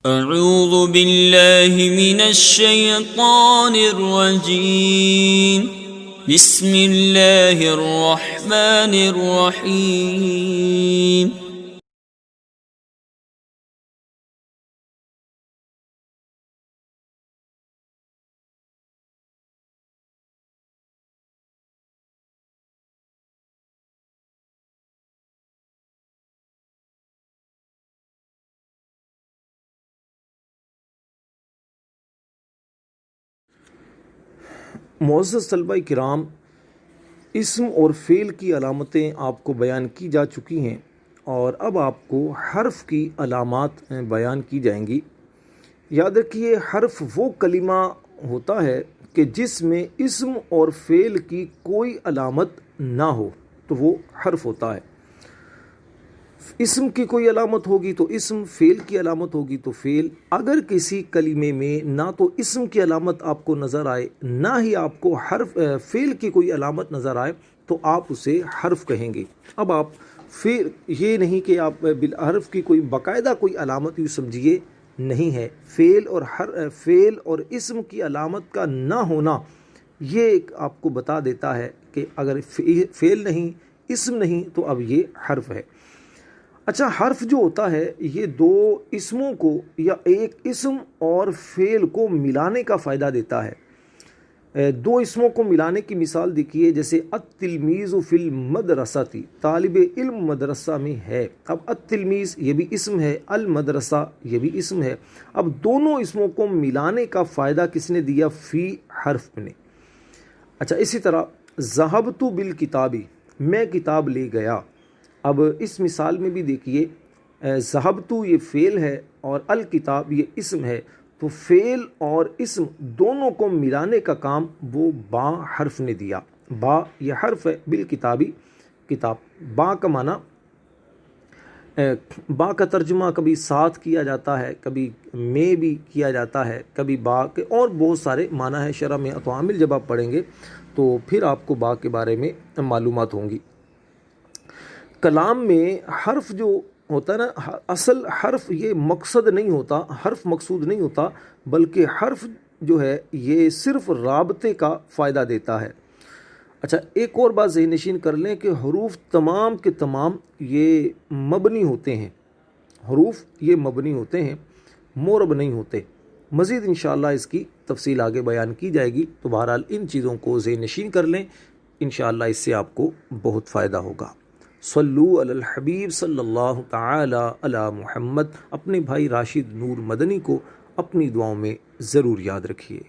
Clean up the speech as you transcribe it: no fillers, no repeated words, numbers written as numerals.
اعوذ باللہ من الشیطان الرجیم بسم اللہ الرحمن الرحیم معزز طلبہ کرام، اسم اور فعل کی علامتیں آپ کو بیان کی جا چکی ہیں اور اب آپ کو حرف کی علامات بیان کی جائیں گی۔ یاد رکھیے، حرف وہ کلمہ ہوتا ہے کہ جس میں اسم اور فعل کی کوئی علامت نہ ہو تو وہ حرف ہوتا ہے۔ اسم کی کوئی علامت ہوگی تو اسم، فعل کی علامت ہوگی تو فعل۔ اگر کسی کلمے میں نہ تو اسم کی علامت آپ کو نظر آئے نہ ہی آپ کو فعل کی کوئی علامت نظر آئے تو آپ اسے حرف کہیں گے۔ اب آپ فعل، یہ نہیں کہ آپ حرف کی کوئی باقاعدہ کوئی علامت یوں سمجھیے نہیں ہے۔ فعل اور اسم کی علامت کا نہ ہونا یہ آپ کو بتا دیتا ہے کہ اگر فعل نہیں، اسم نہیں تو اب یہ حرف ہے۔ اچھا، حرف جو ہوتا ہے یہ دو اسموں کو یا ایک اسم اور فعل کو ملانے کا فائدہ دیتا ہے۔ دو اسموں کو ملانے کی مثال دیکھیے، جیسے التلمیذ فی المدرسۃ، طالب علم مدرسہ میں ہے۔ اب التلمیذ یہ بھی اسم ہے، المدرسہ یہ بھی اسم ہے۔ اب دونوں اسموں کو ملانے کا فائدہ کس نے دیا؟ فی حرف نے۔ اچھا، اسی طرح ذہبت بالکتاب، میں کتاب لے گیا۔ اب اس مثال میں بھی دیکھیے، ذہبت یہ فعل ہے اور الکتاب یہ اسم ہے، تو فعل اور اسم دونوں کو ملانے کا کام وہ با حرف نے دیا۔ با یہ حرف ہے، بالکتابی کتاب۔ با کا معنی، با کا ترجمہ کبھی ساتھ کیا جاتا ہے، کبھی میں بھی کیا جاتا ہے، کبھی با کے اور بہت سارے معنی ہے۔ شرح میں اطوامل جب آپ پڑھیں گے تو پھر آپ کو با کے بارے میں معلومات ہوں گی۔ کلام میں حرف جو ہوتا ہے نا، اصل حرف یہ مقصد نہیں ہوتا، حرف مقصود نہیں ہوتا، بلکہ حرف جو ہے یہ صرف رابطے کا فائدہ دیتا ہے۔ اچھا، ایک اور بات ذہن نشین کر لیں کہ حروف تمام کے تمام یہ مبنی ہوتے ہیں، حروف یہ مبنی ہوتے ہیں، مورب نہیں ہوتے۔ مزید انشاءاللہ اس کی تفصیل آگے بیان کی جائے گی، تو بہرحال ان چیزوں کو ذہن نشین کر لیں، انشاءاللہ اس سے آپ کو بہت فائدہ ہوگا۔ صلو علی الحبیب صلی اللہ تعالی علی محمد۔ اپنے بھائی راشد نور مدنی کو اپنی دعاؤں میں ضرور یاد رکھیے۔